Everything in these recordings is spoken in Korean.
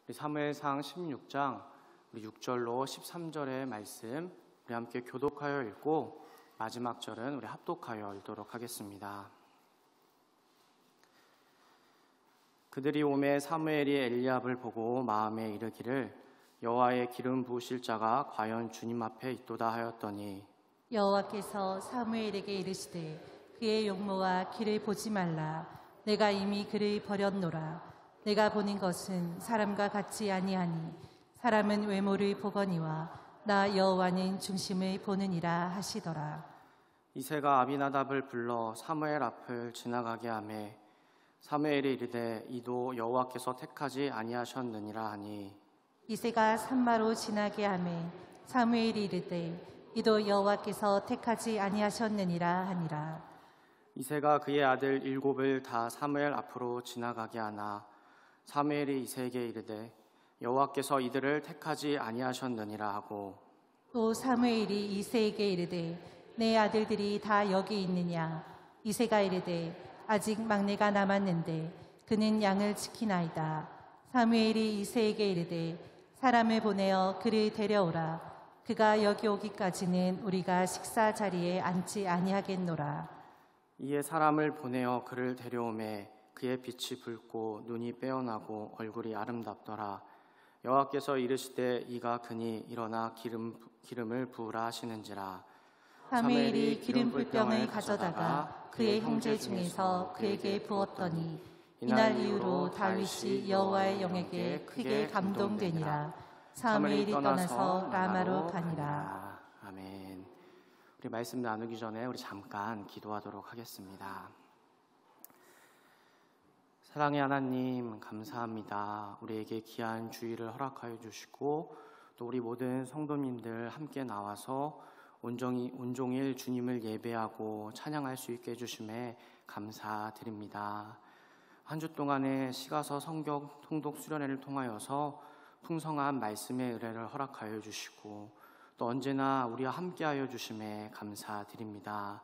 우리 사무엘상 16장 우리 6절로 13절의 말씀 우리 함께 교독하여 읽고 마지막 절은 우리 합독하여 읽도록 하겠습니다. 그들이 오매 사무엘이 엘리압을 보고 마음에 이르기를 여호와의 기름 부으실 자가 과연 주님 앞에 있도다 하였더니 여호와께서 사무엘에게 이르시되 그의 용모와 길을 보지 말라. 내가 이미 그를 버렸노라. 내가 보는 것은 사람과 같지 아니하니 사람은 외모를 보거니와 나 여호와는 중심을 보느니라 하시더라. 이새가 아비나답을 불러 사무엘 앞을 지나가게 하매 사무엘이 이르되 이도 여호와께서 택하지 아니하셨느니라 하니 이새가 산마로 지나게 하매 사무엘이 이르되 이도 여호와께서 택하지 아니하셨느니라 하니라. 이새가 그의 아들 7을 다 사무엘 앞으로 지나가게 하나 사무엘이 이새에게 이르되 여호와께서 이들을 택하지 아니하셨느니라 하고 또 사무엘이 이새에게 이르되 내 아들들이 다 여기 있느냐. 이새가 이르되 아직 막내가 남았는데 그는 양을 지키나이다. 사무엘이 이새에게 이르되 사람을 보내어 그를 데려오라. 그가 여기 오기까지는 우리가 식사 자리에 앉지 아니하겠노라. 이에 사람을 보내어 그를 데려오매 그의 빛이 붉고 눈이 빼어나고 얼굴이 아름답더라. 여호와께서 이르시되 이가 그니 일어나 기름을 부으라 하시는지라. 사무엘이 기름 불병을 가져다가 그의 형제 중에서 그에게 부었더니 이날 이후로 다윗이 여호와의 영에게 크게 감동되니라. 사무엘이 떠나서 라마로 가니라. 아멘. 우리 말씀 나누기 전에 우리 잠깐 기도하도록 하겠습니다. 사랑의 하나님 감사합니다. 우리에게 귀한 주일을 허락하여 주시고 또 우리 모든 성도님들 함께 나와서 온종일 주님을 예배하고 찬양할 수 있게 해주심에 감사드립니다. 한 주 동안의 시가서 성경 통독 수련회를 통하여서 풍성한 말씀의 은혜를 허락하여 주시고 또 언제나 우리와 함께하여 주심에 감사드립니다.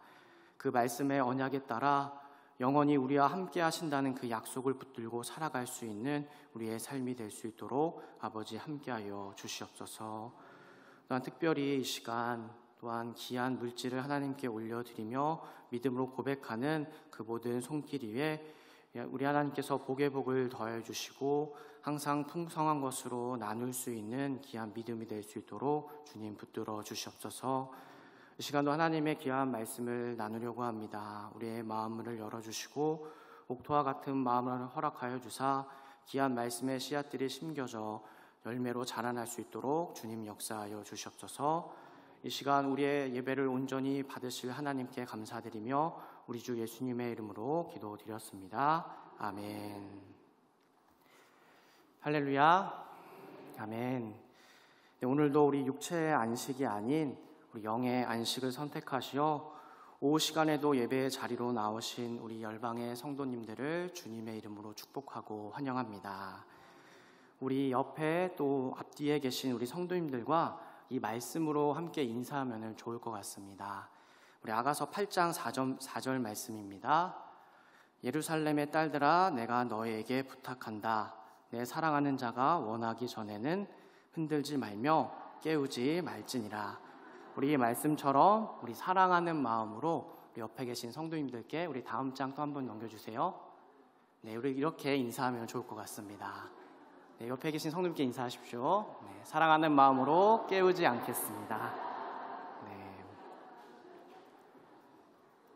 그 말씀의 언약에 따라 영원히 우리와 함께 하신다는 그 약속을 붙들고 살아갈 수 있는 우리의 삶이 될 수 있도록 아버지 함께하여 주시옵소서. 또한 특별히 이 시간 또한 귀한 물질을 하나님께 올려드리며 믿음으로 고백하는 그 모든 손길 위에 우리 하나님께서 복의 복을 더해 주시고 항상 풍성한 것으로 나눌 수 있는 귀한 믿음이 될 수 있도록 주님 붙들어 주시옵소서. 이 시간도 하나님의 귀한 말씀을 나누려고 합니다. 우리의 마음을 열어주시고 옥토와 같은 마음을 허락하여 주사 귀한 말씀의 씨앗들이 심겨져 열매로 자라날 수 있도록 주님 역사하여 주시옵소서. 이 시간 우리의 예배를 온전히 받으실 하나님께 감사드리며 우리 주 예수님의 이름으로 기도드렸습니다. 아멘. 할렐루야. 아멘. 네, 오늘도 우리 육체의 안식이 아닌 우리 영의 안식을 선택하시어 오후 시간에도 예배의 자리로 나오신 우리 열방의 성도님들을 주님의 이름으로 축복하고 환영합니다. 우리 옆에 또 앞뒤에 계신 우리 성도님들과 이 말씀으로 함께 인사하면 좋을 것 같습니다. 우리 아가서 8장 4절 말씀입니다. 예루살렘의 딸들아 내가 너에게 부탁한다. 내 사랑하는 자가 원하기 전에는 흔들지 말며 깨우지 말지니라. 우리 이 말씀처럼 우리 사랑하는 마음으로 우리 옆에 계신 성도님들께 우리 다음 장 또 한번 넘겨주세요. 네, 우리 이렇게 인사하면 좋을 것 같습니다. 네, 옆에 계신 성도님께 인사하십시오. 네, 사랑하는 마음으로 깨우지 않겠습니다.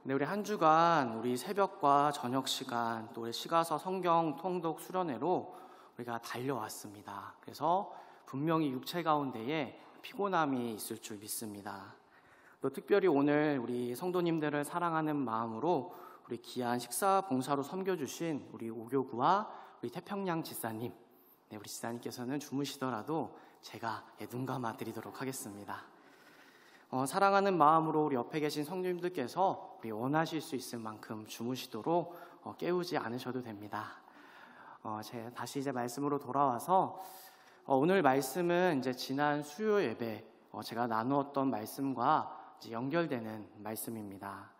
네, 우리 한 주간 우리 새벽과 저녁 시간 또 우리 시가서 성경 통독 수련회로 우리가 달려왔습니다. 그래서 분명히 육체 가운데에 피곤함이 있을 줄 믿습니다. 또 특별히 오늘 우리 성도님들을 사랑하는 마음으로 우리 귀한 식사 봉사로 섬겨주신 우리 오교구와 우리 태평양 지사님, 네, 우리 지사님께서는 주무시더라도 제가 눈 감아 드리도록 하겠습니다. 사랑하는 마음으로 우리 옆에 계신 성도님들께서 우리 원하실 수 있을 만큼 주무시도록 깨우지 않으셔도 됩니다. 다시 이제 말씀으로 돌아와서 오늘 말씀은 이제 지난 수요 예배 제가 나누었던 말씀과 이제 연결되는 말씀입니다.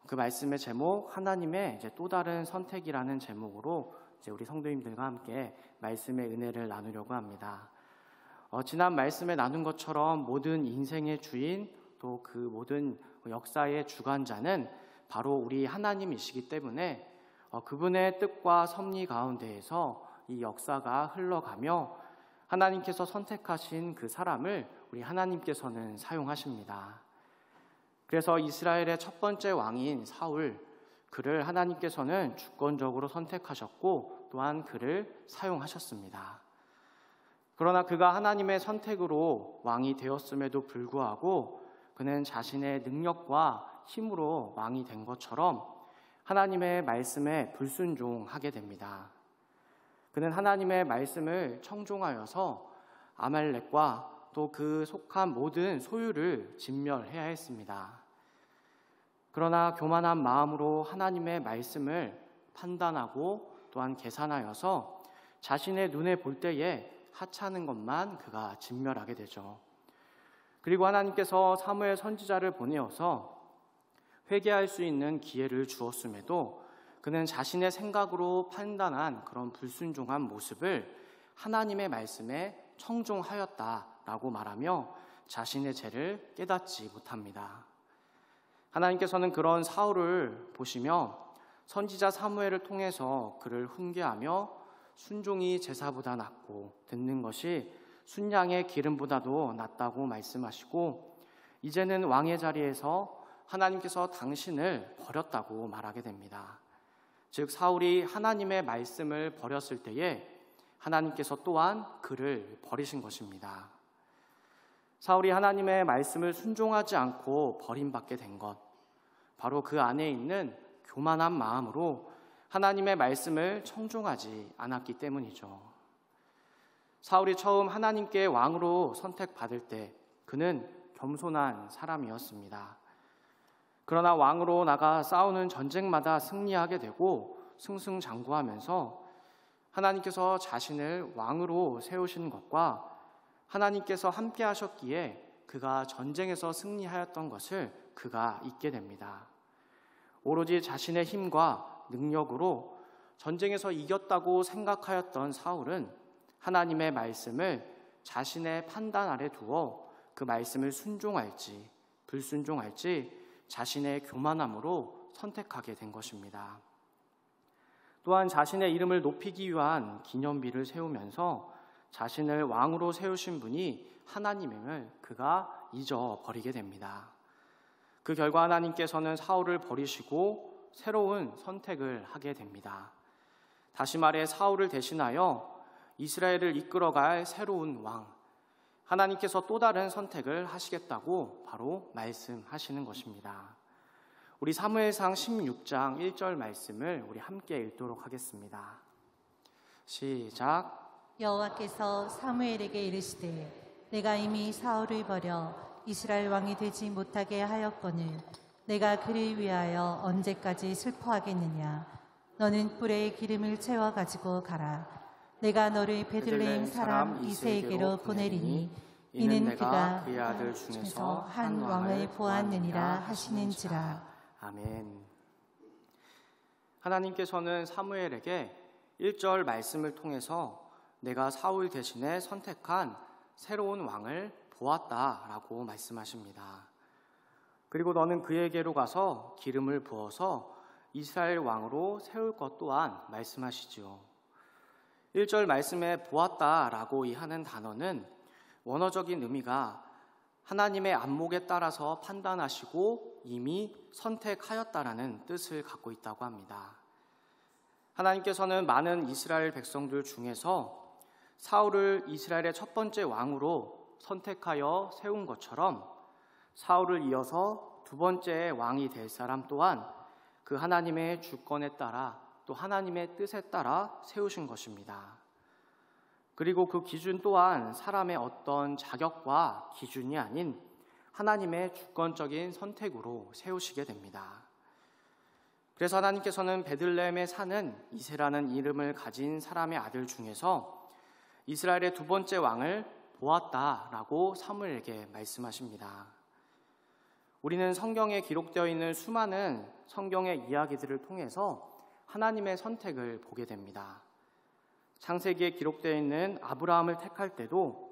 그 말씀의 제목 하나님의 이제 또 다른 선택이라는 제목으로 이제 우리 성도님들과 함께 말씀의 은혜를 나누려고 합니다. 지난 말씀에 나눈 것처럼 모든 인생의 주인, 또 그 모든 역사의 주관자는 바로 우리 하나님이시기 때문에 그분의 뜻과 섭리 가운데에서 이 역사가 흘러가며 하나님께서 선택하신 그 사람을 우리 하나님께서는 사용하십니다. 그래서 이스라엘의 첫 번째 왕인 사울, 그를 하나님께서는 주권적으로 선택하셨고 또한 그를 사용하셨습니다. 그러나 그가 하나님의 선택으로 왕이 되었음에도 불구하고 그는 자신의 능력과 힘으로 왕이 된 것처럼 하나님의 말씀에 불순종하게 됩니다. 그는 하나님의 말씀을 청종하여서 아말렉과 또 그 속한 모든 소유를 진멸해야 했습니다. 그러나 교만한 마음으로 하나님의 말씀을 판단하고 또한 계산하여서 자신의 눈에 볼 때에 하찮은 것만 그가 진멸하게 되죠. 그리고 하나님께서 사무엘 선지자를 보내어서 회개할 수 있는 기회를 주었음에도 그는 자신의 생각으로 판단한 그런 불순종한 모습을 하나님의 말씀에 청종하였다라고 말하며 자신의 죄를 깨닫지 못합니다. 하나님께서는 그런 사울을 보시며 선지자 사무엘을 통해서 그를 훈계하며 순종이 제사보다 낫고 듣는 것이 순양의 기름보다도 낫다고 말씀하시고 이제는 왕의 자리에서 하나님께서 당신을 버렸다고 말하게 됩니다. 즉 사울이 하나님의 말씀을 버렸을 때에 하나님께서 또한 그를 버리신 것입니다. 사울이 하나님의 말씀을 순종하지 않고 버림받게 된 것, 바로 그 안에 있는 교만한 마음으로 하나님의 말씀을 청종하지 않았기 때문이죠. 사울이 처음 하나님께 왕으로 선택받을 때 그는 겸손한 사람이었습니다. 그러나 왕으로 나가 싸우는 전쟁마다 승리하게 되고 승승장구하면서 하나님께서 자신을 왕으로 세우신 것과 하나님께서 함께 하셨기에 그가 전쟁에서 승리하였던 것을 그가 잊게 됩니다. 오로지 자신의 힘과 능력으로 전쟁에서 이겼다고 생각하였던 사울은 하나님의 말씀을 자신의 판단 아래 두어 그 말씀을 순종할지 불순종할지 자신의 교만함으로 선택하게 된 것입니다. 또한 자신의 이름을 높이기 위한 기념비를 세우면서 자신을 왕으로 세우신 분이 하나님임을 그가 잊어버리게 됩니다. 그 결과 하나님께서는 사울을 버리시고 새로운 선택을 하게 됩니다. 다시 말해 사울을 대신하여 이스라엘을 이끌어갈 새로운 왕, 하나님께서 또 다른 선택을 하시겠다고 바로 말씀하시는 것입니다. 우리 사무엘상 16장 1절 말씀을 우리 함께 읽도록 하겠습니다. 시작. 여호와께서 사무엘에게 이르시되 내가 이미 사울을 버려 이스라엘 왕이 되지 못하게 하였거늘 내가 그를 위하여 언제까지 슬퍼하겠느냐. 너는 뿔에 기름을 채워 가지고 가라. 내가 너를 베들레헴 사람 이새에게로 보내리니 이는 그가 그의 아들 중에서 한 왕을 보았느니라 하시는지라. 아멘. 하나님께서는 사무엘에게 1절 말씀을 통해서 내가 사울 대신에 선택한 새로운 왕을 보았다라고 말씀하십니다. 그리고 너는 그에게로 가서 기름을 부어서 이스라엘 왕으로 세울 것 또한 말씀하시지요. 1절 말씀에 보았다라고 하는 단어는 원어적인 의미가 하나님의 안목에 따라서 판단하시고 이미 선택하였다라는 뜻을 갖고 있다고 합니다. 하나님께서는 많은 이스라엘 백성들 중에서 사울을 이스라엘의 첫 번째 왕으로 선택하여 세운 것처럼 사울을 이어서 두 번째 왕이 될 사람 또한 그 하나님의 주권에 따라 또 하나님의 뜻에 따라 세우신 것입니다. 그리고 그 기준 또한 사람의 어떤 자격과 기준이 아닌 하나님의 주권적인 선택으로 세우시게 됩니다. 그래서 하나님께서는 베들레헴에 사는 이새라는 이름을 가진 사람의 아들 중에서 이스라엘의 두 번째 왕을 보았다라고 사무엘에게 말씀하십니다. 우리는 성경에 기록되어 있는 수많은 성경의 이야기들을 통해서 하나님의 선택을 보게 됩니다. 창세기에 기록되어 있는 아브라함을 택할 때도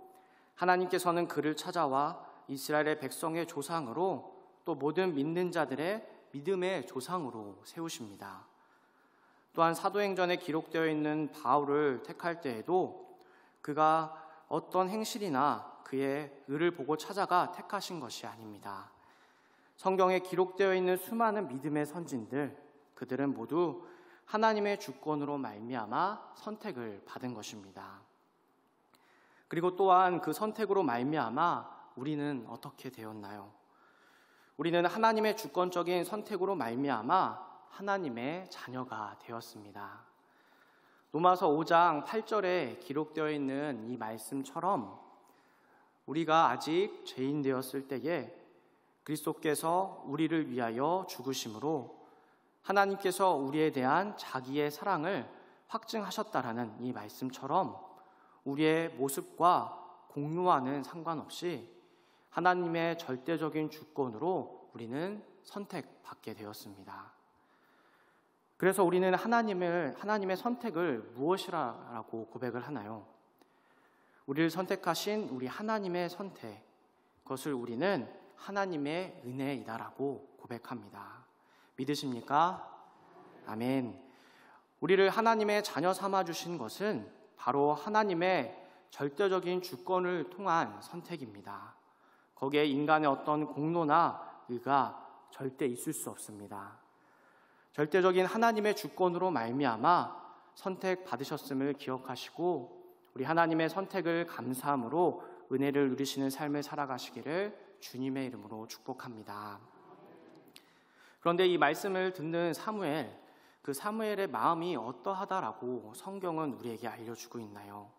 하나님께서는 그를 찾아와 이스라엘의 백성의 조상으로 또 모든 믿는 자들의 믿음의 조상으로 세우십니다. 또한 사도행전에 기록되어 있는 바울을 택할 때에도 그가 어떤 행실이나 그의 의를 보고 찾아가 택하신 것이 아닙니다. 성경에 기록되어 있는 수많은 믿음의 선진들, 그들은 모두 하나님의 주권으로 말미암아 선택을 받은 것입니다. 그리고 또한 그 선택으로 말미암아 우리는 어떻게 되었나요? 우리는 하나님의 주권적인 선택으로 말미암아 하나님의 자녀가 되었습니다. 로마서 5장 8절에 기록되어 있는 이 말씀처럼 우리가 아직 죄인 되었을 때에 그리스도께서 우리를 위하여 죽으심으로 하나님께서 우리에 대한 자기의 사랑을 확증하셨다라는 이 말씀처럼 우리의 모습과 공로와는 상관없이 하나님의 절대적인 주권으로 우리는 선택받게 되었습니다. 그래서 우리는 하나님의 선택을 무엇이라고 고백을 하나요? 우리를 선택하신 우리 하나님의 선택, 그것을 우리는 하나님의 은혜이다라고 고백합니다. 믿으십니까? 아멘. 우리를 하나님의 자녀 삼아 주신 것은 바로 하나님의 절대적인 주권을 통한 선택입니다. 거기에 인간의 어떤 공로나 의가 절대 있을 수 없습니다. 절대적인 하나님의 주권으로 말미암아 선택받으셨음을 기억하시고 우리 하나님의 선택을 감사함으로 은혜를 누리시는 삶을 살아가시기를 주님의 이름으로 축복합니다. 그런데 이 말씀을 듣는 사무엘, 그 사무엘의 마음이 어떠하다라고 성경은 우리에게 알려주고 있나요?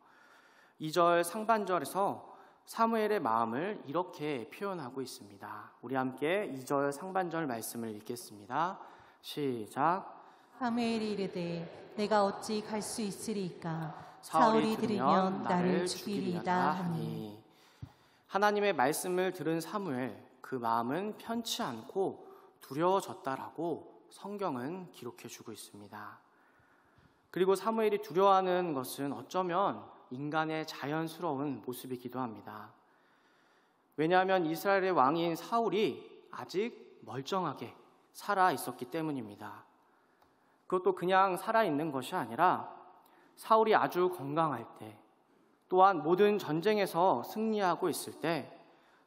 2절 상반절에서 사무엘의 마음을 이렇게 표현하고 있습니다. 우리 함께 2절 상반절 말씀을 읽겠습니다. 시작. 사무엘이 이르되 내가 어찌 갈 수 있으리이까 사울이 들으면 나를 죽이리이다 하니. 하나님의 말씀을 들은 사무엘, 그 마음은 편치 않고 두려워졌다라고 성경은 기록해주고 있습니다. 그리고 사무엘이 두려워하는 것은 어쩌면 인간의 자연스러운 모습이기도 합니다. 왜냐하면 이스라엘의 왕인 사울이 아직 멀쩡하게 살아 있었기 때문입니다. 그것도 그냥 살아있는 것이 아니라 사울이 아주 건강할 때, 또한 모든 전쟁에서 승리하고 있을 때,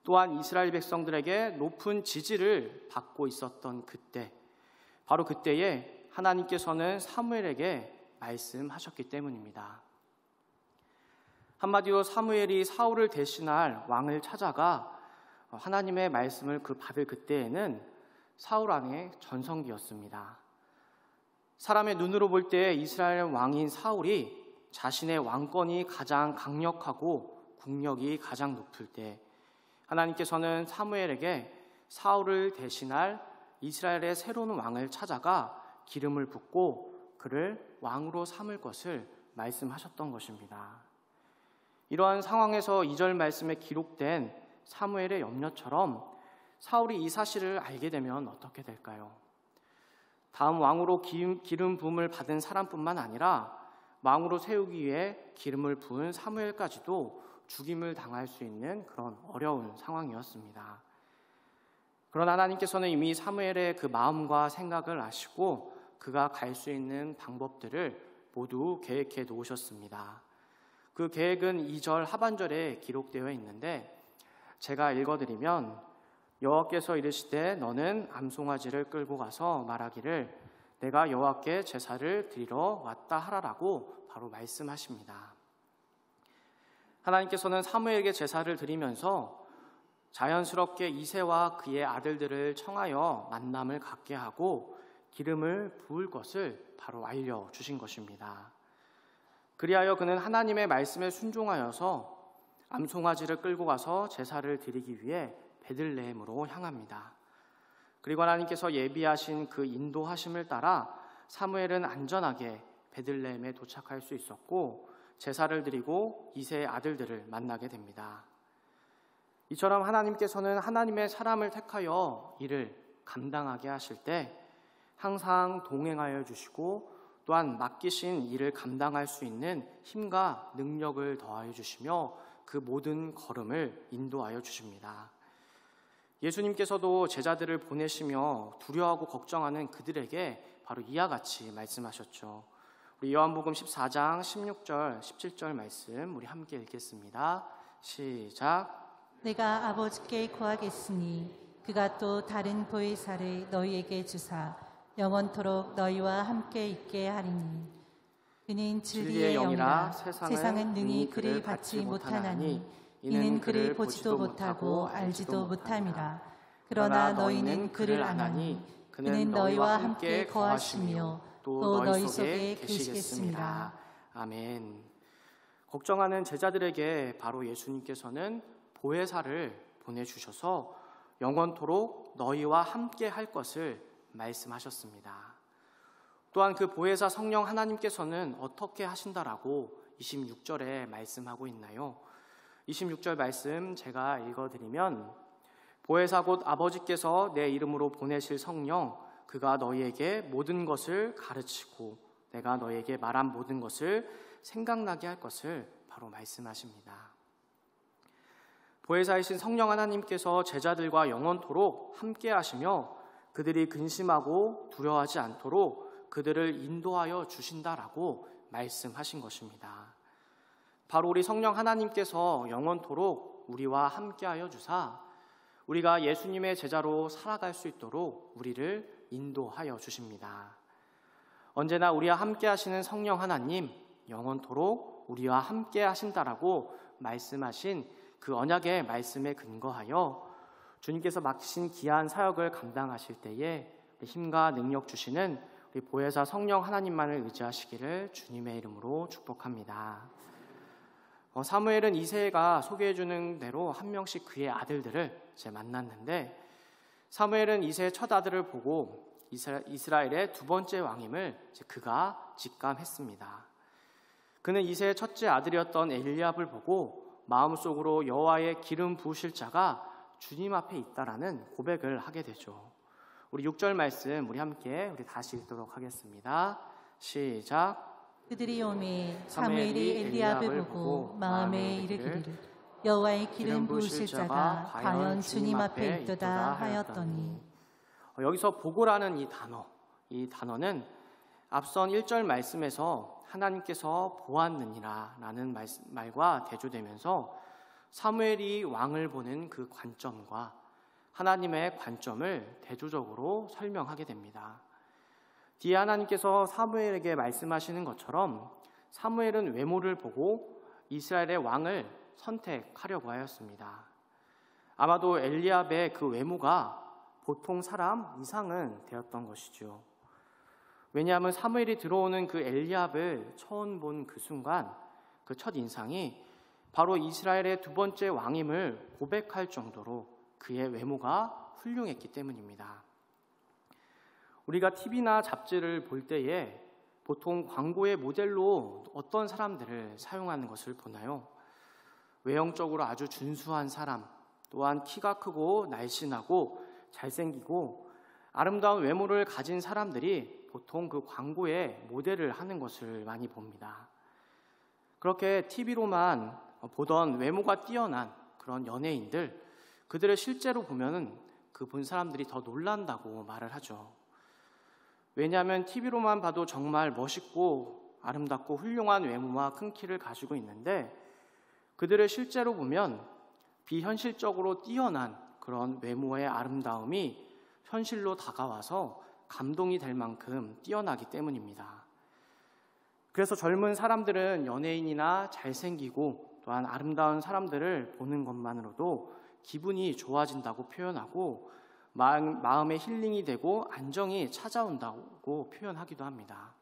또한 이스라엘 백성들에게 높은 지지를 받고 있었던 그때, 바로 그때에 하나님께서는 사무엘에게 말씀하셨기 때문입니다. 한마디로 사무엘이 사울을 대신할 왕을 찾아가 하나님의 말씀을 받을 그때에는 사울 안에 전성기였습니다. 사람의 눈으로 볼 때 이스라엘 왕인 사울이 자신의 왕권이 가장 강력하고 국력이 가장 높을 때 하나님께서는 사무엘에게 사울을 대신할 이스라엘의 새로운 왕을 찾아가 기름을 붓고 그를 왕으로 삼을 것을 말씀하셨던 것입니다. 이러한 상황에서 2절 말씀에 기록된 사무엘의 염려처럼 사울이 이 사실을 알게 되면 어떻게 될까요? 다음 왕으로 기름 부음을 받은 사람뿐만 아니라 왕으로 세우기 위해 기름을 부은 사무엘까지도 죽임을 당할 수 있는 그런 어려운 상황이었습니다. 그러나 하나님께서는 이미 사무엘의 그 마음과 생각을 아시고 그가 갈 수 있는 방법들을 모두 계획해 놓으셨습니다. 그 계획은 2절 하반절에 기록되어 있는데 제가 읽어드리면 여호와께서 이르시되 너는 암송아지를 끌고 가서 말하기를 내가 여호와께 제사를 드리러 왔다 하라라고 바로 말씀하십니다. 하나님께서는 사무엘에게 제사를 드리면서 자연스럽게 이새와 그의 아들들을 청하여 만남을 갖게 하고 기름을 부을 것을 바로 알려주신 것입니다. 그리하여 그는 하나님의 말씀에 순종하여서 암송아지를 끌고 가서 제사를 드리기 위해 베들레헴으로 향합니다. 그리고 하나님께서 예비하신 그 인도하심을 따라 사무엘은 안전하게 베들레헴에 도착할 수 있었고 제사를 드리고 이새의 아들들을 만나게 됩니다. 이처럼 하나님께서는 하나님의 사람을 택하여 이를 감당하게 하실 때 항상 동행하여 주시고 또한 맡기신 일을 감당할 수 있는 힘과 능력을 더하여 주시며 그 모든 걸음을 인도하여 주십니다. 예수님께서도 제자들을 보내시며 두려워하고 걱정하는 그들에게 바로 이와 같이 말씀하셨죠. 우리 요한복음 14장 16절 17절 말씀 우리 함께 읽겠습니다. 시작. 내가 아버지께 구하겠으니 그가 또 다른 보혜사를 너희에게 주사 영원토록 너희와 함께 있게 하리니 그는 진리의 영이라 세상은 능히 그를 받지 못하나니 이는 그를 보지도 못하고 알지도 못함이라. 그러나 너희는 그를 아나니 그는 너희와 함께 거하시며 또 너희 속에 계시겠습니다. 아멘. 걱정하는 제자들에게 바로 예수님께서는 보혜사를 보내주셔서 영원토록 너희와 함께 할 것을 말씀하셨습니다. 또한 그 보혜사 성령 하나님께서는 어떻게 하신다라고 26절에 말씀하고 있나요? 26절 말씀 제가 읽어드리면 보혜사 곧 아버지께서 내 이름으로 보내실 성령 그가 너희에게 모든 것을 가르치고 내가 너희에게 말한 모든 것을 생각나게 할 것을 바로 말씀하십니다. 보혜사이신 성령 하나님께서 제자들과 영원토록 함께 하시며 그들이 근심하고 두려워하지 않도록 그들을 인도하여 주신다라고 말씀하신 것입니다. 바로 우리 성령 하나님께서 영원토록 우리와 함께하여 주사 우리가 예수님의 제자로 살아갈 수 있도록 우리를 인도하여 주십니다. 언제나 우리와 함께 하시는 성령 하나님 영원토록 우리와 함께 하신다라고 말씀하신 그 언약의 말씀에 근거하여 주님께서 맡기신 귀한 사역을 감당하실 때에 힘과 능력 주시는 우리 보혜사 성령 하나님만을 의지하시기를 주님의 이름으로 축복합니다. 사무엘은 이새가 소개해주는 대로 한 명씩 그의 아들들을 이제 만났는데 사무엘은 이새의 첫 아들을 보고 이스라엘의 두 번째 왕임을 그가 직감했습니다. 그는 이새의 첫째 아들이었던 엘리압을 보고 마음속으로 여호와의 기름 부으실 자가 주님 앞에 있다라는 고백을 하게 되죠. 우리 6절 말씀 우리 함께 다시 읽도록 하겠습니다. 시작. 그들이 오매 사무엘이 엘리압을 보고 마음에 이르기를 여호와의 기름 부으실 자가 과연 주님 앞에 있도다 하였더니. 여기서 보고라는 이 단어는 앞선 1절 말씀에서 하나님께서 보았느니라 라는 말과 대조되면서 사무엘이 왕을 보는 그 관점과 하나님의 관점을 대조적으로 설명하게 됩니다. 뒤에 하나님께서 사무엘에게 말씀하시는 것처럼 사무엘은 외모를 보고 이스라엘의 왕을 선택하려고 하였습니다. 아마도 엘리압의 그 외모가 보통 사람 이상은 되었던 것이죠. 왜냐하면 사무엘이 들어오는 그 엘리압을 처음 본 그 순간 그 첫 인상이 바로 이스라엘의 두 번째 왕임을 고백할 정도로 그의 외모가 훌륭했기 때문입니다. 우리가 TV나 잡지를 볼 때에 보통 광고의 모델로 어떤 사람들을 사용하는 것을 보나요? 외형적으로 아주 준수한 사람, 또한 키가 크고 날씬하고 잘생기고 아름다운 외모를 가진 사람들이 보통 그 광고에 모델을 하는 것을 많이 봅니다. 그렇게 TV로만 보던 외모가 뛰어난 그런 연예인들, 그들을 실제로 보면은 그 본 사람들이 더 놀란다고 말을 하죠. 왜냐하면 TV로만 봐도 정말 멋있고 아름답고 훌륭한 외모와 큰 키를 가지고 있는데 그들을 실제로 보면 비현실적으로 뛰어난 그런 외모의 아름다움이 현실로 다가와서 감동이 될 만큼 뛰어나기 때문입니다. 그래서 젊은 사람들은 연예인이나 잘생기고 또한 아름다운 사람들을 보는 것만으로도 기분이 좋아진다고 표현하고 마음의 힐링이 되고 안정이 찾아온다고 표현하기도 합니다.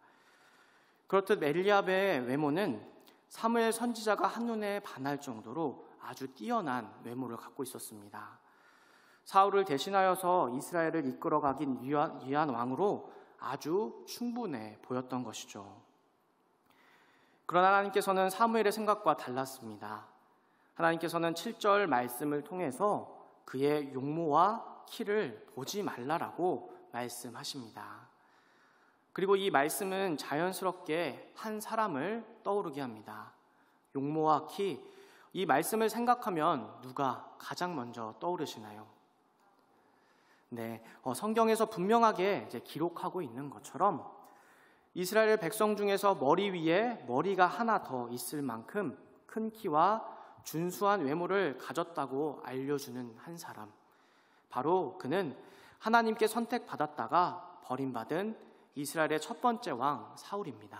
그렇듯 엘리압의 외모는 사무엘 선지자가 한눈에 반할 정도로 아주 뛰어난 외모를 갖고 있었습니다. 사울을 대신하여서 이스라엘을 이끌어가긴 위한 왕으로 아주 충분해 보였던 것이죠. 그러나 하나님께서는 사무엘의 생각과 달랐습니다. 하나님께서는 7절 말씀을 통해서 그의 용모와 키를 보지 말라라고 말씀하십니다. 그리고 이 말씀은 자연스럽게 한 사람을 떠오르게 합니다. 용모와 키, 이 말씀을 생각하면 누가 가장 먼저 떠오르시나요? 네, 성경에서 분명하게 이제 기록하고 있는 것처럼 이스라엘 백성 중에서 머리 위에 머리가 하나 더 있을 만큼 큰 키와 준수한 외모를 가졌다고 알려주는 한 사람, 바로 그는 하나님께 선택받았다가 버림받은 이스라엘의 첫 번째 왕 사울입니다.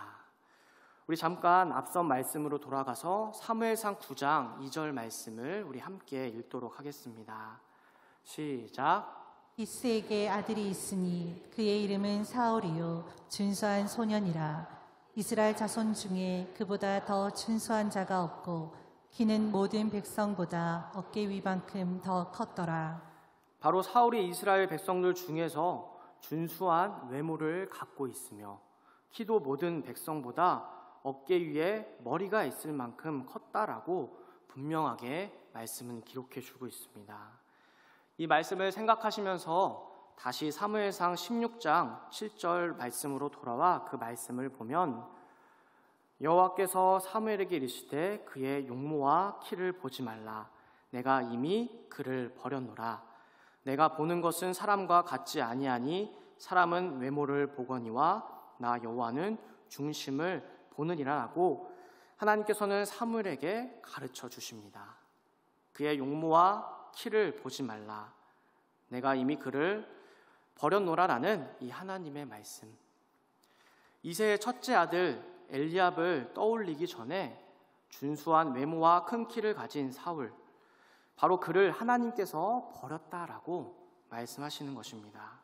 우리 잠깐 앞선 말씀으로 돌아가서 사무엘상 9장 2절 말씀을 우리 함께 읽도록 하겠습니다. 시작. 이스에게 아들이 있으니 그의 이름은 사울이요 준수한 소년이라. 이스라엘 자손 중에 그보다 더 준수한 자가 없고 키는 모든 백성보다 어깨 위만큼 더 컸더라. 바로 사울이 이스라엘 백성들 중에서 준수한 외모를 갖고 있으며 키도 모든 백성보다 어깨 위에 머리가 있을 만큼 컸다라고 분명하게 말씀은 기록해 주고 있습니다. 이 말씀을 생각하시면서 다시 사무엘상 16장 7절 말씀으로 돌아와 그 말씀을 보면 여호와께서 사무엘에게 이르시되 그의 용모와 키를 보지 말라. 내가 이미 그를 버렸노라. 내가 보는 것은 사람과 같지 아니하니 사람은 외모를 보거니와 나 여호와는 중심을 보느니라라고 하나님께서는 사무엘에게 가르쳐 주십니다. 그의 용모와 키를 보지 말라. 내가 이미 그를 버렸노라라는 이 하나님의 말씀. 이새의 첫째 아들 엘리압을 떠올리기 전에 준수한 외모와 큰 키를 가진 사울, 바로 그를 하나님께서 버렸다라고 말씀하시는 것입니다.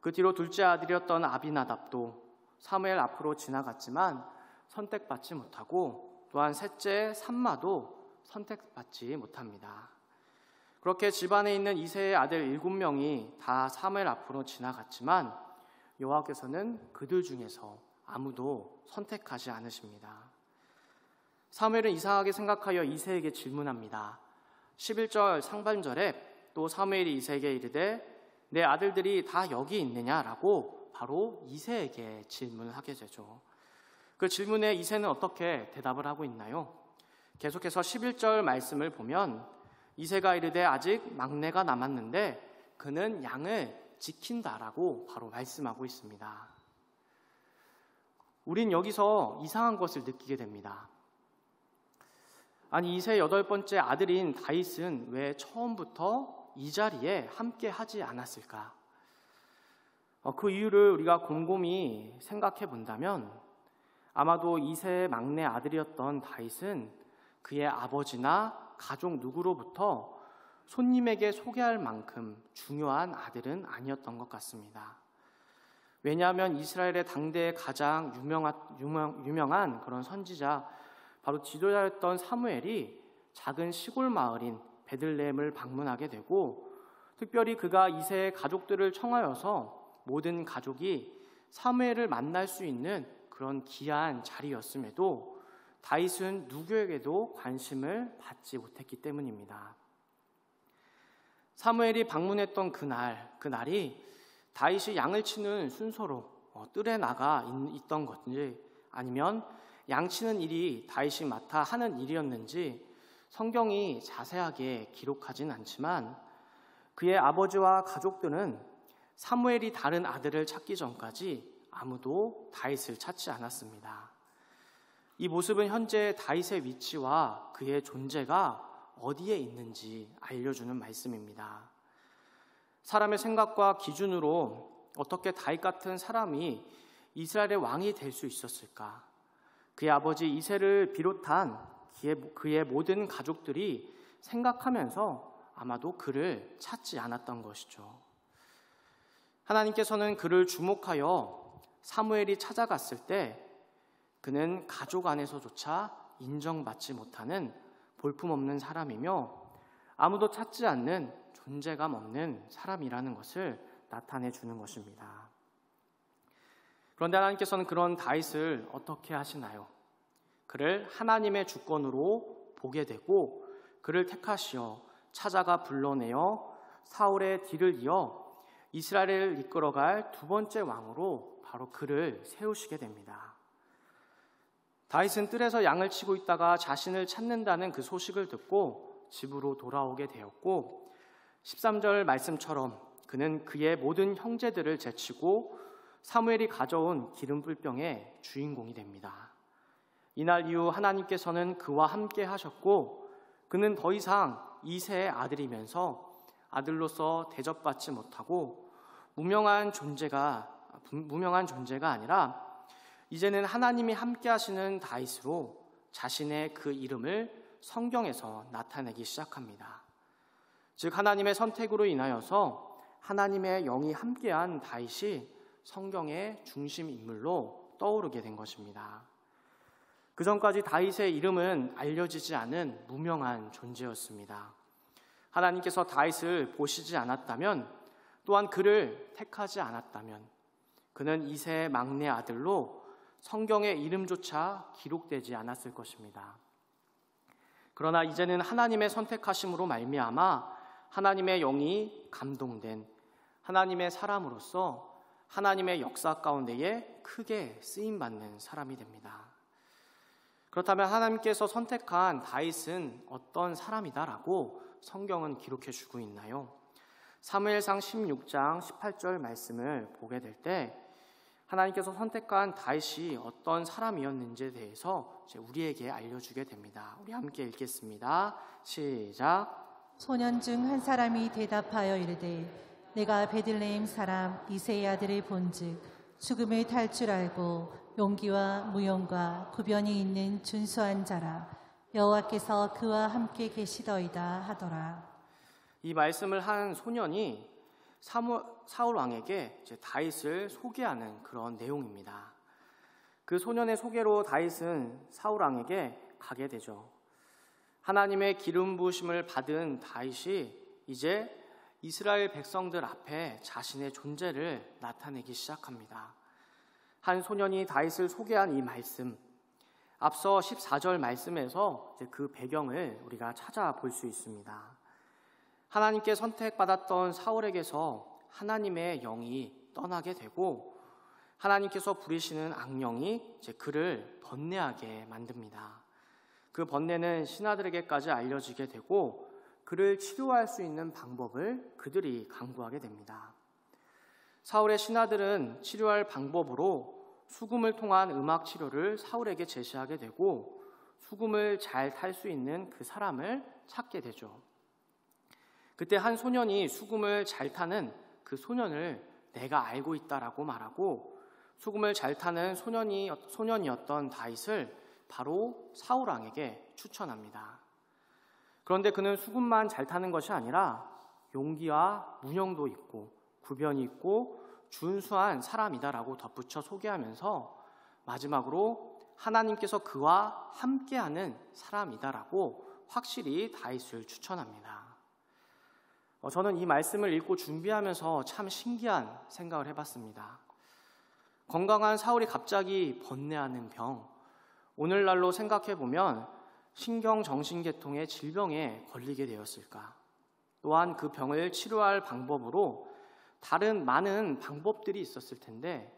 그 뒤로 둘째 아들이었던 아비나답도 사무엘 앞으로 지나갔지만 선택받지 못하고 또한 셋째 삼마도 선택받지 못합니다. 그렇게 집안에 있는 이새의 아들 7명이 다 사무엘 앞으로 지나갔지만 여호와께서는 그들 중에서 아무도 선택하지 않으십니다. 사무엘은 이상하게 생각하여 이새에게 질문합니다. 11절 상반절에 또 사무엘이 이새에게 이르되 내 아들들이 다 여기 있느냐라고 바로 이새에게 질문을 하게 되죠. 그 질문에 이새는 어떻게 대답을 하고 있나요? 계속해서 11절 말씀을 보면 이새가 이르되 아직 막내가 남았는데 그는 양을 지킨다라고 바로 말씀하고 있습니다. 우린 여기서 이상한 것을 느끼게 됩니다. 아니 이새의 8번째 아들인 다윗은 왜 처음부터 이 자리에 함께 하지 않았을까? 그 이유를 우리가 곰곰이 생각해 본다면 아마도 이새의 막내 아들이었던 다윗은 그의 아버지나 가족 누구로부터 손님에게 소개할 만큼 중요한 아들은 아니었던 것 같습니다. 왜냐하면 이스라엘의 당대에 가장 유명한 그런 선지자, 바로 지도자였던 사무엘이 작은 시골 마을인 베들레헴을 방문하게 되고 특별히 그가 이새의 가족들을 청하여서 모든 가족이 사무엘을 만날 수 있는 그런 귀한 자리였음에도 다윗은 누구에게도 관심을 받지 못했기 때문입니다. 사무엘이 방문했던 그날이 다윗이 양을 치는 순서로 뜰에 나가 있던 건지 아니면 양치는 일이 다윗이 맡아 하는 일이었는지 성경이 자세하게 기록하진 않지만 그의 아버지와 가족들은 사무엘이 다른 아들을 찾기 전까지 아무도 다윗을 찾지 않았습니다. 이 모습은 현재 다윗의 위치와 그의 존재가 어디에 있는지 알려주는 말씀입니다. 사람의 생각과 기준으로 어떻게 다윗 같은 사람이 이스라엘의 왕이 될 수 있었을까? 그의 아버지 이새를 비롯한 그의 모든 가족들이 생각하면서 아마도 그를 찾지 않았던 것이죠. 하나님께서는 그를 주목하여 사무엘이 찾아갔을 때 그는 가족 안에서조차 인정받지 못하는 볼품없는 사람이며 아무도 찾지 않는 존재감 없는 사람이라는 것을 나타내 주는 것입니다. 그런데 하나님께서는 그런 다윗을 어떻게 하시나요? 그를 하나님의 주권으로 보게 되고 그를 택하시어 찾아가 불러내어 사울의 뒤를 이어 이스라엘을 이끌어갈 두 번째 왕으로 바로 그를 세우시게 됩니다. 다윗은 뜰에서 양을 치고 있다가 자신을 찾는다는 그 소식을 듣고 집으로 돌아오게 되었고 13절 말씀처럼 그는 그의 모든 형제들을 제치고 사무엘이 가져온 기름 불병의 주인공이 됩니다. 이날 이후 하나님께서는 그와 함께 하셨고 그는 더 이상 이새의 아들이면서 아들로서 대접받지 못하고 무명한 존재가 아니라 이제는 하나님이 함께 하시는 다윗으로 자신의 그 이름을 성경에서 나타내기 시작합니다. 즉 하나님의 선택으로 인하여서 하나님의 영이 함께한 다윗이 성경의 중심 인물로 떠오르게 된 것입니다. 그 전까지 다윗의 이름은 알려지지 않은 무명한 존재였습니다. 하나님께서 다윗을 보시지 않았다면, 또한 그를 택하지 않았다면 그는 이새의 막내 아들로 성경의 이름조차 기록되지 않았을 것입니다. 그러나 이제는 하나님의 선택하심으로 말미암아 하나님의 영이 감동된 하나님의 사람으로서 하나님의 역사 가운데에 크게 쓰임받는 사람이 됩니다. 그렇다면 하나님께서 선택한 다윗은 어떤 사람이다라고 성경은 기록해 주고 있나요? 사무엘상 16장 18절 말씀을 보게 될 때 하나님께서 선택한 다윗이 어떤 사람이었는지에 대해서 우리에게 알려주게 됩니다. 우리 함께 읽겠습니다. 시작. 소년 중 한 사람이 대답하여 이르되 내가 베들레헴 사람 이새의 아들을 본즉 죽음을 탈 줄 알고 용기와 무용과 구변이 있는 준수한 자라 여호와께서 그와 함께 계시더이다 하더라. 이 말씀을 한 소년이 사울 왕에게 다윗을 소개하는 그런 내용입니다. 그 소년의 소개로 다윗은 사울 왕에게 가게 되죠. 하나님의 기름 부으심을 받은 다윗이 이제 이스라엘 백성들 앞에 자신의 존재를 나타내기 시작합니다. 한 소년이 다윗을 소개한 이 말씀, 앞서 14절 말씀에서 그 배경을 우리가 찾아볼 수 있습니다. 하나님께 선택받았던 사울에게서 하나님의 영이 떠나게 되고 하나님께서 부리시는 악령이 그를 번뇌하게 만듭니다. 그 번뇌는 신하들에게까지 알려지게 되고 그를 치료할 수 있는 방법을 그들이 강구하게 됩니다. 사울의 신하들은 치료할 방법으로 수금을 통한 음악 치료를 사울에게 제시하게 되고 수금을 잘 탈 수 있는 그 사람을 찾게 되죠. 그때 한 소년이 수금을 잘 타는 그 소년을 내가 알고 있다라고 말하고 수금을 잘 타는 소년이었던 다윗을 바로 사울 왕에게 추천합니다. 그런데 그는 수금만 잘 타는 것이 아니라 용기와 무용도 있고 구변이 있고 준수한 사람이다라고 덧붙여 소개하면서 마지막으로 하나님께서 그와 함께하는 사람이다라고 확실히 다윗을 추천합니다. 저는 이 말씀을 읽고 준비하면서 참 신기한 생각을 해봤습니다. 건강한 사울이 갑자기 번뇌하는 병, 오늘날로 생각해보면 신경정신계통의 질병에 걸리게 되었을까? 또한 그 병을 치료할 방법으로 다른 많은 방법들이 있었을 텐데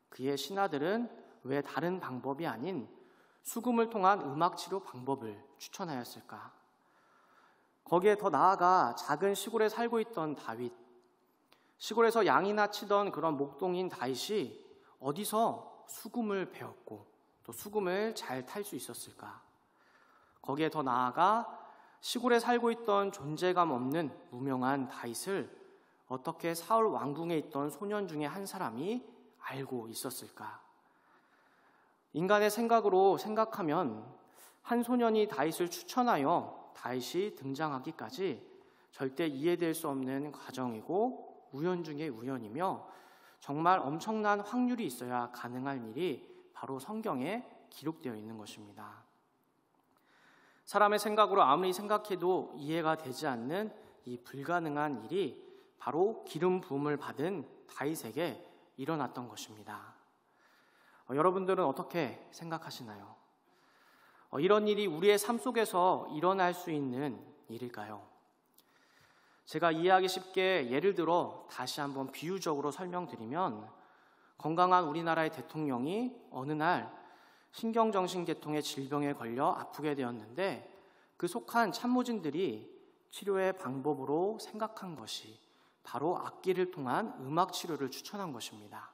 그의 신하들은 왜 다른 방법이 아닌 수금을 통한 음악치료 방법을 추천하였을까? 거기에 더 나아가 작은 시골에 살고 있던 다윗, 시골에서 양이나 치던 그런 목동인 다윗이 어디서 수금을 배웠고 또 수금을 잘 탈 수 있었을까? 거기에 더 나아가 시골에 살고 있던 존재감 없는 무명한 다윗을 어떻게 사울 왕궁에 있던 소년 중에 한 사람이 알고 있었을까? 인간의 생각으로 생각하면 한 소년이 다윗을 추천하여 다윗이 등장하기까지 절대 이해될 수 없는 과정이고 우연 중에 우연이며 정말 엄청난 확률이 있어야 가능한 일이 바로 성경에 기록되어 있는 것입니다. 사람의 생각으로 아무리 생각해도 이해가 되지 않는 이 불가능한 일이 바로 기름 부음을 받은 다윗에게 일어났던 것입니다. 여러분들은 어떻게 생각하시나요? 이런 일이 우리의 삶 속에서 일어날 수 있는 일일까요? 제가 이해하기 쉽게 예를 들어 다시 한번 비유적으로 설명드리면 건강한 우리나라의 대통령이 어느 날 신경정신계통의 질병에 걸려 아프게 되었는데 그 속한 참모진들이 치료의 방법으로 생각한 것이 바로 악기를 통한 음악 치료를 추천한 것입니다.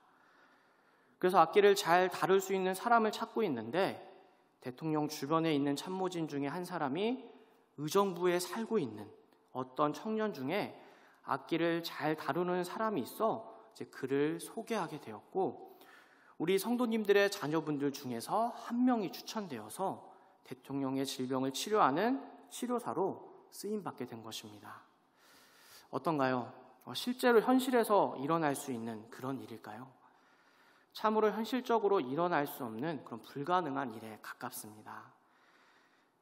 그래서 악기를 잘 다룰 수 있는 사람을 찾고 있는데 대통령 주변에 있는 참모진 중에 한 사람이 의정부에 살고 있는 어떤 청년 중에 악기를 잘 다루는 사람이 있어 이제 그를 소개하게 되었고, 우리 성도님들의 자녀분들 중에서 한 명이 추천되어서 대통령의 질병을 치료하는 치료사로 쓰임받게 된 것입니다. 어떤가요? 실제로 현실에서 일어날 수 있는 그런 일일까요? 참으로 현실적으로 일어날 수 없는 그런 불가능한 일에 가깝습니다.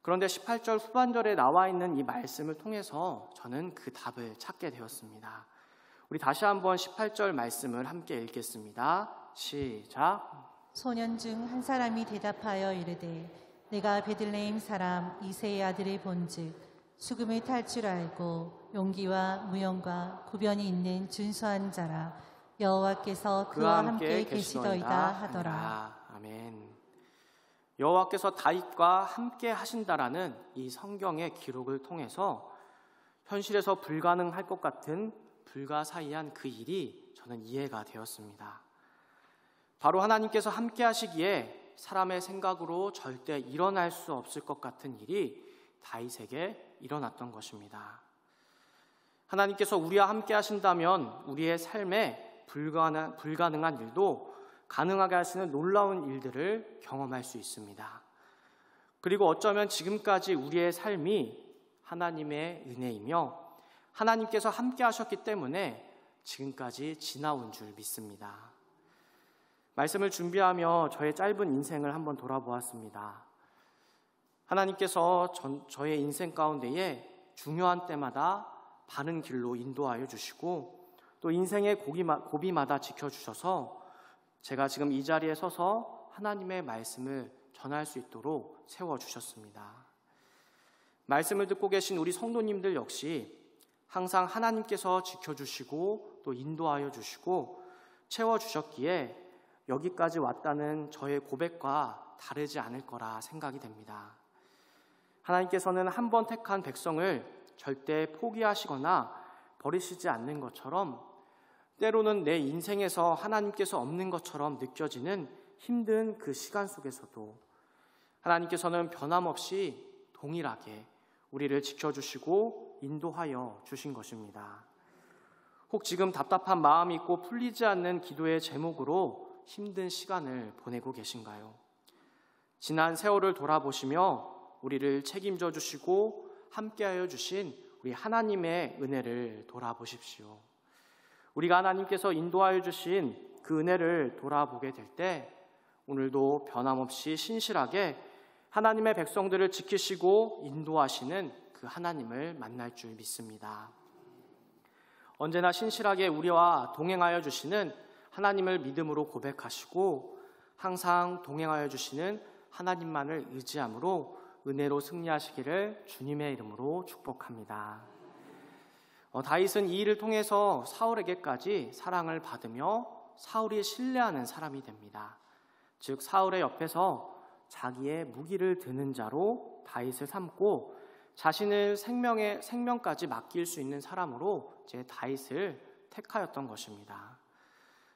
그런데 18절 후반절에 나와 있는 이 말씀을 통해서 저는 그 답을 찾게 되었습니다. 우리 다시 한번 18절 말씀을 함께 읽겠습니다. 시작. 소년 중 한 사람이 대답하여 이르되 내가 베들레헴 사람 이새의 아들을 본즉 죽음을 탈 줄 알고 용기와 무용과 구변이 있는 준수한 자라 여호와께서 그와 함께 계시더이다 하더라. 아멘. 여호와께서 다윗과 함께 하신다라는 이 성경의 기록을 통해서 현실에서 불가능할 것 같은 불가사의한 그 일이 저는 이해가 되었습니다. 바로 하나님께서 함께 하시기에 사람의 생각으로 절대 일어날 수 없을 것 같은 일이 다윗에게 일어났던 것입니다. 하나님께서 우리와 함께 하신다면 우리의 삶에 불가능한 일도 가능하게 하시는 놀라운 일들을 경험할 수 있습니다. 그리고 어쩌면 지금까지 우리의 삶이 하나님의 은혜이며 하나님께서 함께 하셨기 때문에 지금까지 지나온 줄 믿습니다. 말씀을 준비하며 저의 짧은 인생을 한번 돌아보았습니다. 하나님께서 저의 인생 가운데에 중요한 때마다 바른 길로 인도하여 주시고 또 인생의 고비마다 지켜주셔서 제가 지금 이 자리에 서서 하나님의 말씀을 전할 수 있도록 세워주셨습니다. 말씀을 듣고 계신 우리 성도님들 역시 항상 하나님께서 지켜주시고 또 인도하여 주시고 채워주셨기에 여기까지 왔다는 저의 고백과 다르지 않을 거라 생각이 됩니다. 하나님께서는 한 번 택한 백성을 절대 포기하시거나 버리시지 않는 것처럼 때로는 내 인생에서 하나님께서 없는 것처럼 느껴지는 힘든 그 시간 속에서도 하나님께서는 변함없이 동일하게 우리를 지켜주시고 인도하여 주신 것입니다. 혹 지금 답답한 마음이 있고 풀리지 않는 기도의 제목으로 힘든 시간을 보내고 계신가요? 지난 세월을 돌아보시며 우리를 책임져 주시고 함께하여 주신 우리 하나님의 은혜를 돌아보십시오. 우리가 하나님께서 인도하여 주신 그 은혜를 돌아보게 될 때 오늘도 변함없이 신실하게 하나님의 백성들을 지키시고 인도하시는 그 하나님을 만날 줄 믿습니다. 언제나 신실하게 우리와 동행하여 주시는 하나님을 믿음으로 고백하시고 항상 동행하여 주시는 하나님만을 의지함으로 은혜로 승리하시기를 주님의 이름으로 축복합니다. 다윗은 이 일을 통해서 사울에게까지 사랑을 받으며 사울이 신뢰하는 사람이 됩니다. 즉 사울의 옆에서 자기의 무기를 드는 자로 다윗을 삼고 자신을 생명까지 맡길 수 있는 사람으로 이제 다윗을 택하였던 것입니다.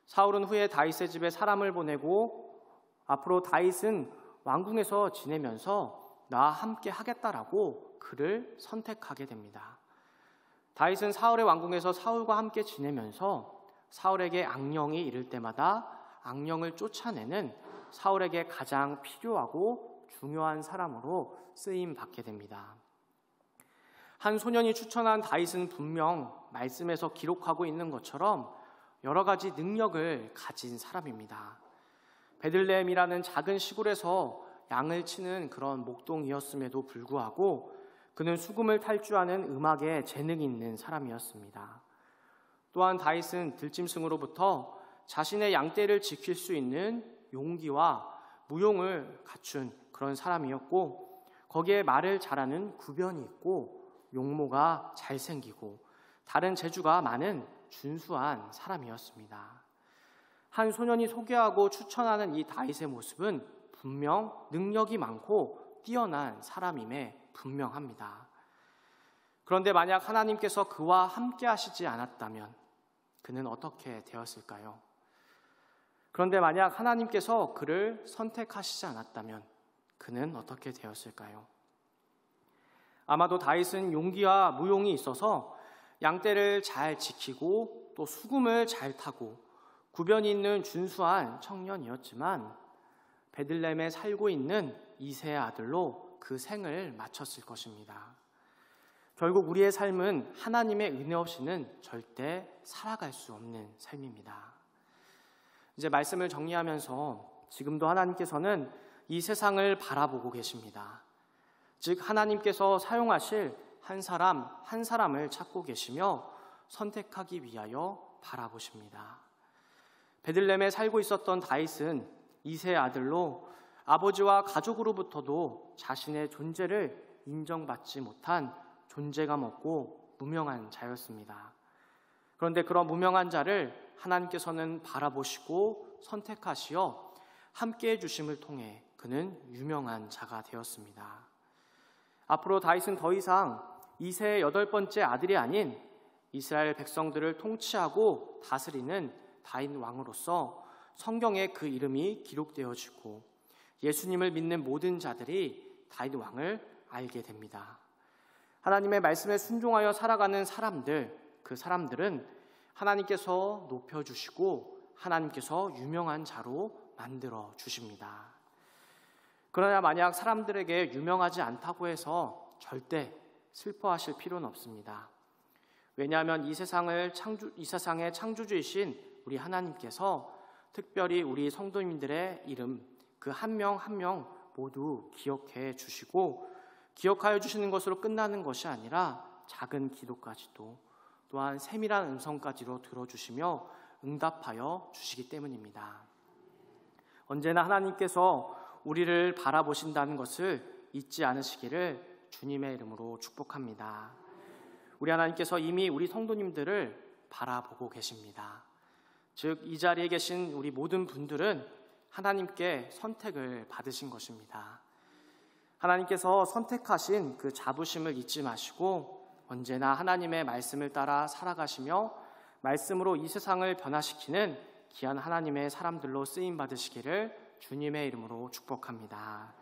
사울은 후에 다윗의 집에 사람을 보내고 앞으로 다윗은 왕궁에서 지내면서 나와 함께 하겠다라고 그를 선택하게 됩니다. 다윗은 사울의 왕궁에서 사울과 함께 지내면서 사울에게 악령이 이를 때마다 악령을 쫓아내는 사울에게 가장 필요하고 중요한 사람으로 쓰임 받게 됩니다. 한 소년이 추천한 다윗은 분명 말씀에서 기록하고 있는 것처럼 여러 가지 능력을 가진 사람입니다. 베들레헴이라는 작은 시골에서 양을 치는 그런 목동이었음에도 불구하고 그는 수금을 탈 줄 아는 음악에 재능이 있는 사람이었습니다. 또한 다윗은 들짐승으로부터 자신의 양떼를 지킬 수 있는 용기와 무용을 갖춘 그런 사람이었고 거기에 말을 잘하는 구변이 있고 용모가 잘생기고 다른 재주가 많은 준수한 사람이었습니다. 한 소년이 소개하고 추천하는 이 다윗의 모습은 분명 능력이 많고 뛰어난 사람임에 분명합니다. 그런데 만약 하나님께서 그와 함께 하시지 않았다면 그는 어떻게 되었을까요? 그런데 만약 하나님께서 그를 선택하시지 않았다면 그는 어떻게 되었을까요? 아마도 다윗은 용기와 무용이 있어서 양떼를 잘 지키고 또 수금을 잘 타고 구변이 있는 준수한 청년이었지만 베들레헴에 살고 있는 이새의 아들로 그 생을 마쳤을 것입니다. 결국 우리의 삶은 하나님의 은혜 없이는 절대 살아갈 수 없는 삶입니다. 이제 말씀을 정리하면서 지금도 하나님께서는 이 세상을 바라보고 계십니다. 즉 하나님께서 사용하실 한 사람 한 사람을 찾고 계시며 선택하기 위하여 바라보십니다. 베들레헴에 살고 있었던 다윗은 이새의 아들로 아버지와 가족으로부터도 자신의 존재를 인정받지 못한 존재감 없고 무명한 자였습니다. 그런데 그런 무명한 자를 하나님께서는 바라보시고 선택하시어 함께해 주심을 통해 그는 유명한 자가 되었습니다. 앞으로 다윗은 더 이상 이새의 8번째 아들이 아닌 이스라엘 백성들을 통치하고 다스리는 다윗 왕으로서 성경에 그 이름이 기록되어지고 예수님을 믿는 모든 자들이 다윗 왕을 알게 됩니다. 하나님의 말씀에 순종하여 살아가는 사람들, 그 사람들은 하나님께서 높여주시고 하나님께서 유명한 자로 만들어 주십니다. 그러나 만약 사람들에게 유명하지 않다고 해서 절대 슬퍼하실 필요는 없습니다. 왜냐하면 이 세상의 창조주이신 우리 하나님께서 특별히 우리 성도님들의 이름 그 한 명 한 명 모두 기억해 주시고 기억하여 주시는 것으로 끝나는 것이 아니라 작은 기도까지도 또한 세밀한 음성까지로 들어주시며 응답하여 주시기 때문입니다. 언제나 하나님께서 우리를 바라보신다는 것을 잊지 않으시기를 주님의 이름으로 축복합니다. 우리 하나님께서 이미 우리 성도님들을 바라보고 계십니다. 즉 이 자리에 계신 우리 모든 분들은 하나님께 선택을 받으신 것입니다. 하나님께서 선택하신 그 자부심을 잊지 마시고 언제나 하나님의 말씀을 따라 살아가시며 말씀으로 이 세상을 변화시키는 귀한 하나님의 사람들로 쓰임 받으시기를 주님의 이름으로 축복합니다.